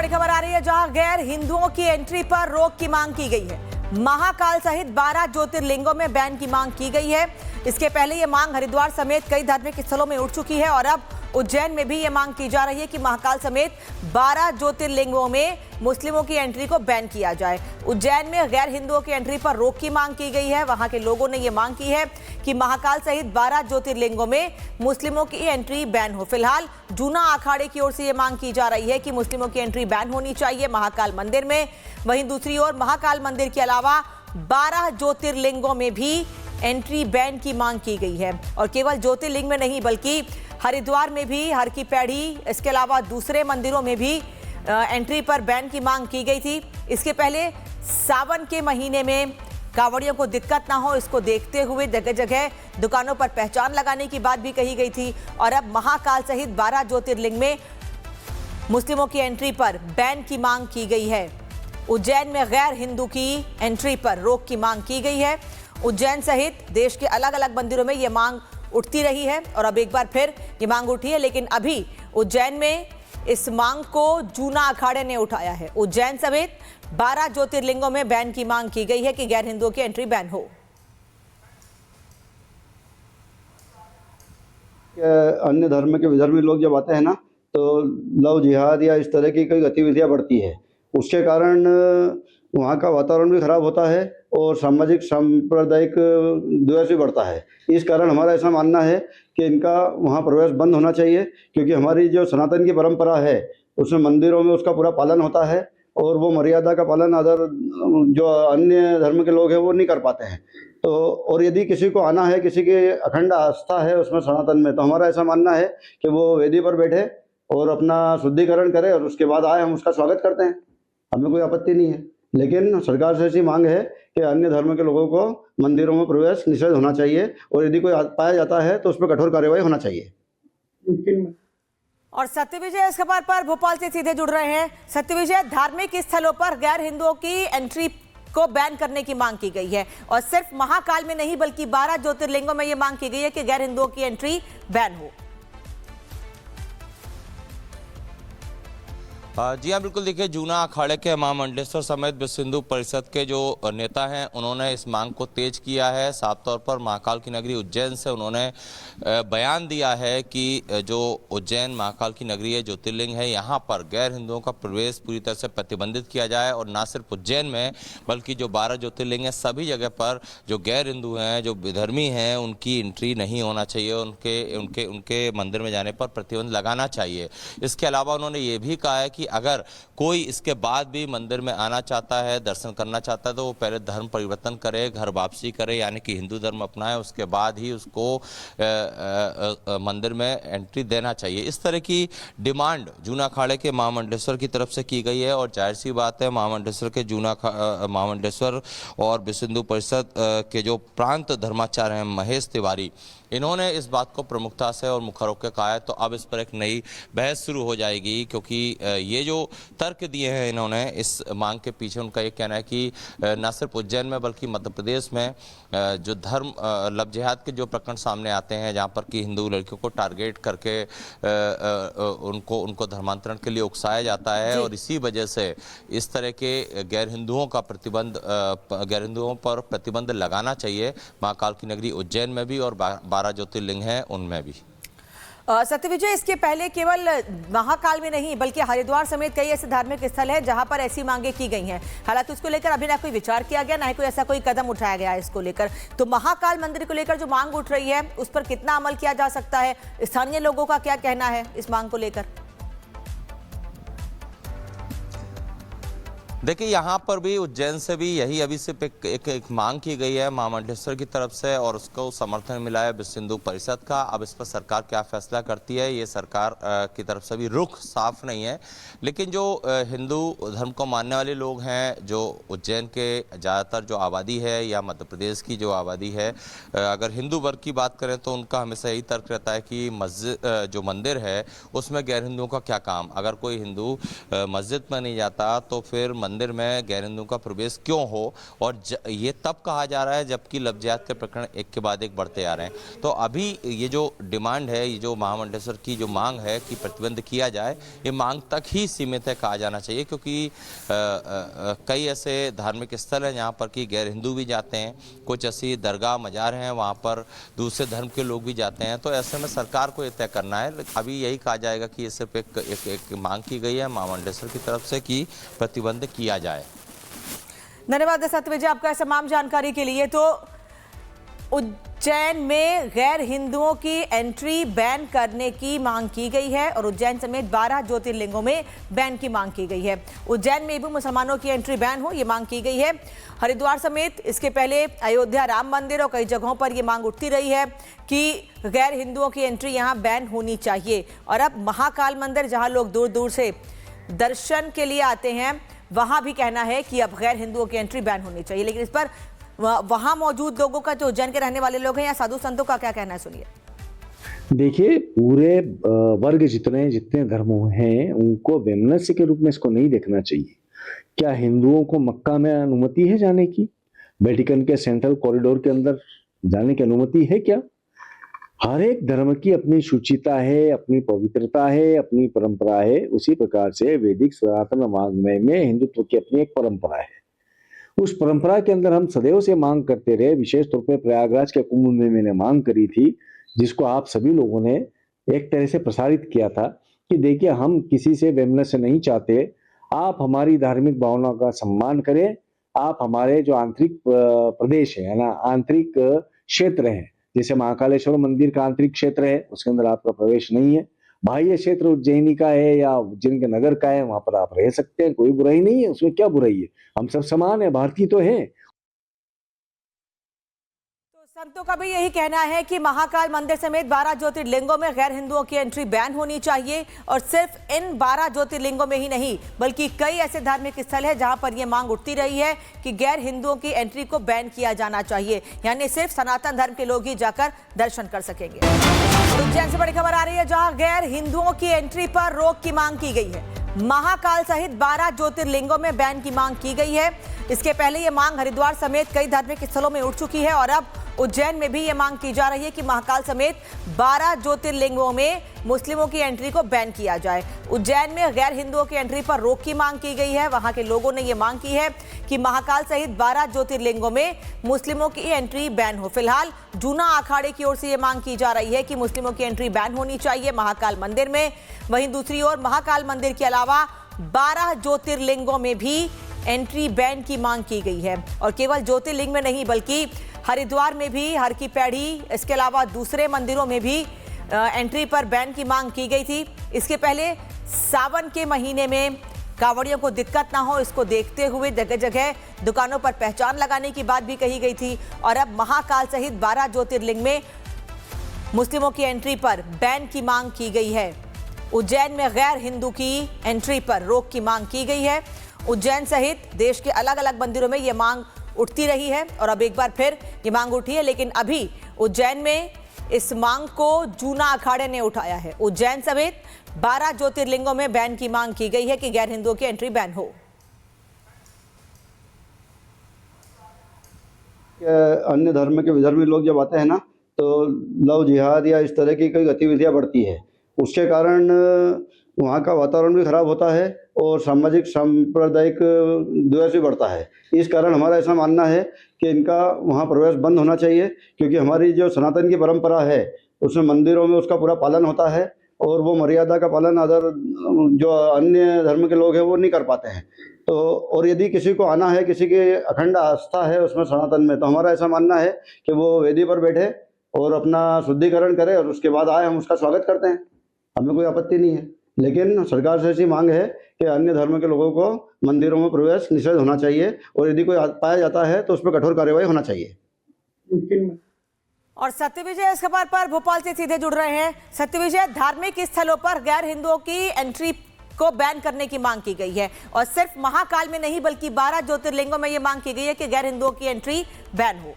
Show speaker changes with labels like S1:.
S1: बड़ी खबर आ रही है जहां गैर हिंदुओं की एंट्री पर रोक की मांग की गई है। महाकाल सहित 12 ज्योतिर्लिंगों में बैन की मांग की गई है। इसके पहले ये मांग हरिद्वार समेत कई धार्मिक स्थलों में उठ चुकी है और अब उज्जैन में भी ये मांग की जा रही है कि महाकाल समेत 12 ज्योतिर्लिंगों में मुस्लिमों की एंट्री को बैन किया जाए। उज्जैन में गैर हिंदुओं की एंट्री पर रोक की मांग की गई है। वहां के लोगों ने ये मांग की है कि महाकाल सहित 12 ज्योतिर्लिंगों में मुस्लिमों की एंट्री बैन हो। फिलहाल जूना अखाड़े की ओर से ये मांग की जा रही है कि मुस्लिमों की एंट्री बैन होनी चाहिए महाकाल मंदिर में। वहीं दूसरी ओर महाकाल मंदिर के अलावा 12 ज्योतिर्लिंगों में भी एंट्री बैन की मांग की गई है और केवल ज्योतिर्लिंग में नहीं बल्कि हरिद्वार में भी, हर की पैड़ी, इसके अलावा दूसरे मंदिरों में भी एंट्री पर बैन की मांग की गई थी। इसके पहले सावन के महीने में कांवड़ियों को दिक्कत ना हो, इसको देखते हुए जगह जगह दुकानों पर पहचान लगाने की बात भी कही गई थी और अब महाकाल सहित 12 ज्योतिर्लिंग में मुस्लिमों की एंट्री पर बैन की मांग की गई है। उज्जैन में गैर हिंदू की एंट्री पर रोक की मांग की गई है। उज्जैन सहित देश के अलग अलग मंदिरों में यह मांग उठती रही है और अब एक बार फिर ये मांग उठी है, लेकिन अभी उज्जैन में इस मांग को जूना अखाड़े ने उठाया है। उज्जैन समेत 12 ज्योतिर्लिंगों में बैन की मांग की गई है कि गैर हिंदुओं की एंट्री बैन हो।
S2: अन्य धर्म के विधर्मी लोग जब आते हैं ना तो लव जिहाद या इस तरह की कई गतिविधियां बढ़ती है। उसके कारण वहाँ का वातावरण भी खराब होता है और सामाजिक सांप्रदायिक द्वेष भी बढ़ता है। इस कारण हमारा ऐसा मानना है कि इनका वहाँ प्रवेश बंद होना चाहिए, क्योंकि हमारी जो सनातन की परंपरा है उसमें मंदिरों में उसका पूरा पालन होता है और वो मर्यादा का पालन अदर जो अन्य धर्म के लोग हैं वो नहीं कर पाते हैं। तो और यदि किसी को आना है, किसी की अखंड आस्था है उसमें सनातन में, तो हमारा ऐसा मानना है कि वो वेदी पर बैठे और अपना शुद्धिकरण करे और उसके बाद आए। हम उसका स्वागत करते हैं, हमें कोई आपत्ति नहीं है, लेकिन सरकार से ऐसी मांग है कि अन्य धर्म के लोगों को मंदिरों में प्रवेश निषेध होना चाहिए और यदि कोई पाया जाता है तो उस पर कठोर कार्रवाई होना चाहिए।
S1: और सत्यविजय इस खबर पर भोपाल से सीधे जुड़ रहे हैं। सत्यविजय, धार्मिक स्थलों पर गैर हिंदुओं की एंट्री को बैन करने की मांग की गई है और सिर्फ महाकाल में नहीं बल्कि 12 ज्योतिर्लिंगों में यह मांग की गई है कि गैर हिंदुओं की एंट्री बैन हो।
S3: जी हाँ, बिल्कुल। देखिए, जूना अखाड़े के महामंडलेश्वर समेत विश्व हिंदू परिषद के जो नेता हैं उन्होंने इस मांग को तेज किया है। साफ तौर पर महाकाल की नगरी उज्जैन से उन्होंने बयान दिया है कि जो उज्जैन महाकाल की नगरी है, ज्योतिर्लिंग है, यहाँ पर गैर हिंदुओं का प्रवेश पूरी तरह से प्रतिबंधित किया जाए और ना सिर्फ उज्जैन में बल्कि जो 12 ज्योतिर्लिंग है सभी जगह पर जो गैर हिंदू हैं, जो विधर्मी हैं, उनकी एंट्री नहीं होना चाहिए। उनके मंदिर में जाने पर प्रतिबंध लगाना चाहिए। इसके अलावा उन्होंने ये भी कहा है कि अगर कोई इसके बाद भी मंदिर में आना चाहता है, दर्शन करना चाहता है, तो वो पहले धर्म परिवर्तन करे, घर वापसी करे, यानी कि हिंदू धर्म अपनाए, उसके बाद ही उसको मंदिर में एंट्री देना चाहिए। इस तरह की डिमांड जूना अखाड़े के महामंडलेश्वर की तरफ से की गई है और जाहिर सी बात है महामंडलेश्वर के महामंडलेश्वर और विश्व हिंदू परिषद के जो प्रांत धर्माचार्य हैं महेश तिवारी, इन्होंने इस बात को प्रमुखता से और मुखर होकर कहा है। तो अब इस पर एक नई बहस शुरू हो जाएगी, क्योंकि ये जो तर्क दिए हैं इन्होंने इस मांग के पीछे, उनका ये कहना है कि न सिर्फ उज्जैन में बल्कि मध्य प्रदेश में जो धर्म लव जिहाद के जो प्रकरण सामने आते हैं, जहाँ पर कि हिंदू लड़कियों को टारगेट करके उनको धर्मांतरण के लिए उकसाया जाता है और इसी वजह से इस तरह के गैर हिंदुओं पर प्रतिबंध लगाना चाहिए महाकाल की नगरी उज्जैन में भी और 12 ज्योतिर्लिंग हैं उनमें भी।
S1: सत्यविजय, इसके पहले केवल महाकाल में नहीं बल्कि हरिद्वार समेत कई ऐसे धार्मिक स्थल हैं जहां पर ऐसी मांगे की गई हैं। हालांकि उसको लेकर अभी ना कोई विचार किया गया, ना ही कोई ऐसा कोई कदम उठाया गया है इसको लेकर। तो महाकाल मंदिर को लेकर जो मांग उठ रही है उस पर कितना अमल किया जा सकता है? स्थानीय लोगों का क्या कहना है इस मांग को लेकर?
S3: देखिए, यहाँ पर भी उज्जैन से भी यही अभी सिर्फ एक मांग की गई है महामंडलेश्वर की तरफ से और उसको समर्थन मिला है विश्व हिंदू परिषद का। अब इस पर सरकार क्या फैसला करती है, ये सरकार की तरफ से भी रुख साफ नहीं है। लेकिन जो हिंदू धर्म को मानने वाले लोग हैं, जो उज्जैन के ज़्यादातर जो आबादी है या मध्य प्रदेश की जो आबादी है, अगर हिंदू वर्ग की बात करें तो उनका हमेशा यही तर्क रहता है कि मस्जिद जो मंदिर है उसमें गैर हिंदुओं का क्या काम। अगर कोई हिंदू मस्जिद में नहीं जाता तो फिर मंदिर में गैर हिंदुओं का प्रवेश क्यों हो, और ये तब कहा जा रहा है जबकि लव जिहाद के प्रकरण एक के बाद एक बढ़ते आ रहे हैं। तो अभी ये जो डिमांड है, ये जो महामंडलेश्वर की जो मांग है कि प्रतिबंध किया जाए, ये मांग तक ही सीमित है कहा जाना चाहिए, क्योंकि कई ऐसे धार्मिक स्थल हैं जहाँ पर कि गैर हिंदू भी जाते हैं, कुछ ऐसी दरगाह मजार हैं वहाँ पर दूसरे धर्म के लोग भी जाते हैं। तो ऐसे में सरकार को ये तय करना है। अभी यही कहा जाएगा कि ये सिर्फ एक मांग की गई है महामंडलेश्वर की तरफ से कि प्रतिबंध किया जाए।
S1: धन्यवाद सत्यविजय आपका इस तमाम जानकारी के लिए। तो उज्जैन में गैर हिंदुओं की एंट्री बैन करने की मांग की गई है और उज्जैन समेत 12 ज्योतिर्लिंगों में बैन की मांग की गई है। उज्जैन में भी मुसलमानों की एंट्री बैन हो, ये मांग की गई है। हरिद्वार समेत इसके पहले अयोध्या राम मंदिर और कई जगहों पर ये मांग उठती रही है कि गैर हिंदुओं की एंट्री यहाँ बैन होनी चाहिए। और अब महाकाल मंदिर, जहाँ लोग दूर दूर से दर्शन के लिए आते हैं, वहां भी कहना है कि अब गैर हिंदुओं की एंट्री बैन होनी चाहिए। लेकिन इस पर वहां मौजूद लोगों का, जो उज्जैन के रहने वाले लोग हैं या साधु संतों का क्या कहना है, सुनिए।
S4: देखिए, पूरे वर्ग जितने धर्म हैं उनको वैमनस्य के रूप में इसको नहीं देखना चाहिए। क्या हिंदुओं को मक्का में अनुमति है जाने की? वेटिकन के सेंट्रल कॉरिडोर के अंदर जाने की अनुमति है क्या? हर एक धर्म की अपनी शुचिता है, अपनी पवित्रता है, अपनी परंपरा है। उसी प्रकार से वैदिक सनातन वाङ्मय में हिंदुत्व की अपनी एक परंपरा है। उस परंपरा के अंदर हम सदैव से मांग करते रहे। विशेष तौर पे प्रयागराज के कुंभ में मैंने मांग करी थी, जिसको आप सभी लोगों ने एक तरह से प्रसारित किया था कि देखिए, हम किसी से वैमनस्य नहीं चाहते, आप हमारी धार्मिक भावना का सम्मान करें। आप हमारे जो आंतरिक प्रदेश है ना, आंतरिक क्षेत्र है, जैसे महाकालेश्वर मंदिर का आंतरिक क्षेत्र है, उसके अंदर आपका प्रवेश नहीं है। बाह्य क्षेत्र उज्जैनी का है या उज्जैन के नगर का है, वहां पर आप रह सकते हैं, कोई बुराई नहीं है, उसमें क्या बुराई है? हम सब समान है, भारतीय तो हैं।
S1: तो संतों का भी यही कहना है कि महाकाल मंदिर समेत 12 ज्योतिर्लिंगों में गैर हिंदुओं की एंट्री बैन होनी चाहिए। और सिर्फ इन 12 ज्योतिर्लिंगों में ही नहीं, बल्कि कई ऐसे धार्मिक स्थल है जहां पर यह मांग उठती रही है कि गैर हिंदुओं की एंट्री को बैन किया जाना चाहिए, यानी सिर्फ सनातन धर्म के लोग ही जाकर दर्शन कर सकेंगे। उज्जैन से बड़ी खबर आ रही है, जहां गैर हिंदुओं की एंट्री पर रोक की मांग की गई है। महाकाल सहित 12 ज्योतिर्लिंगों में बैन की मांग की गई है। इसके पहले यह मांग हरिद्वार समेत कई धार्मिक स्थलों में उठ चुकी है और अब उज्जैन में भी यह मांग की जा रही है कि महाकाल समेत 12 ज्योतिर्लिंगों में मुस्लिमों की एंट्री को बैन किया जाए। उज्जैन में गैर हिंदुओं की एंट्री पर रोक की मांग की गई है। वहां के लोगों ने यह मांग की है कि महाकाल सहित 12 ज्योतिर्लिंगों में मुस्लिमों की एंट्री बैन हो। फिलहाल जूना अखाड़े की ओर से यह मांग की जा रही है कि मुस्लिमों की एंट्री बैन होनी चाहिए महाकाल मंदिर में। वहीं दूसरी ओर महाकाल मंदिर के अलावा 12 ज्योतिर्लिंगों में भी एंट्री बैन की मांग की गई है। और केवल ज्योतिर्लिंग में नहीं, बल्कि हरिद्वार में भी, हर की पैड़ी, इसके अलावा दूसरे मंदिरों में भी एंट्री पर बैन की मांग की गई थी। इसके पहले सावन के महीने में कांवड़ियों को दिक्कत ना हो, इसको देखते हुए जगह जगह दुकानों पर पहचान लगाने की बात भी कही गई थी। और अब महाकाल सहित 12 ज्योतिर्लिंग में मुस्लिमों की एंट्री पर बैन की मांग की गई है। उज्जैन में गैर हिंदू की एंट्री पर रोक की मांग की गई है। उज्जैन सहित देश के अलग अलग मंदिरों में यह मांग उठती रही है और अब एक बार फिर ये मांग उठी है। लेकिन अभी उज्जैन में इस मांग को जूना अखाड़े ने उठाया है। उज्जैन समेत 12 ज्योतिर्लिंगों में बैन की मांग की गई है कि गैर हिंदुओं की एंट्री बैन हो।
S2: अन्य धर्म के विधर्मी लोग जब आते हैं ना, तो लव जिहाद या इस तरह की कई गतिविधियां बढ़ती है। उसके कारण वहाँ का वातावरण भी खराब होता है और सामाजिक सांप्रदायिक द्वेष भी बढ़ता है। इस कारण हमारा ऐसा मानना है कि इनका वहाँ प्रवेश बंद होना चाहिए, क्योंकि हमारी जो सनातन की परंपरा है उसमें मंदिरों में उसका पूरा पालन होता है और वो मर्यादा का पालन अदर जो अन्य धर्म के लोग हैं वो नहीं कर पाते हैं। तो और यदि किसी को आना है, किसी की अखंड आस्था है उसमें सनातन में, तो हमारा ऐसा मानना है कि वो वेदी पर बैठे और अपना शुद्धिकरण करे और उसके बाद आए, हम उसका स्वागत करते हैं, हमें कोई आपत्ति नहीं है। लेकिन सरकार से ऐसी मांग है कि अन्य धर्म के लोगों को मंदिरों में प्रवेश निषेध होना चाहिए और यदि कोई पाया जाता है तो उस पर कठोर कार्रवाई होना चाहिए।
S1: और सत्यविजय इस खबर पर भोपाल से सीधे जुड़ रहे हैं। सत्यविजय, धार्मिक स्थलों पर गैर हिंदुओं की एंट्री को बैन करने की मांग की गई है और सिर्फ महाकाल में नहीं बल्कि 12 ज्योतिर्लिंगों में यह मांग की गई है कि गैर हिंदुओं की एंट्री बैन हो।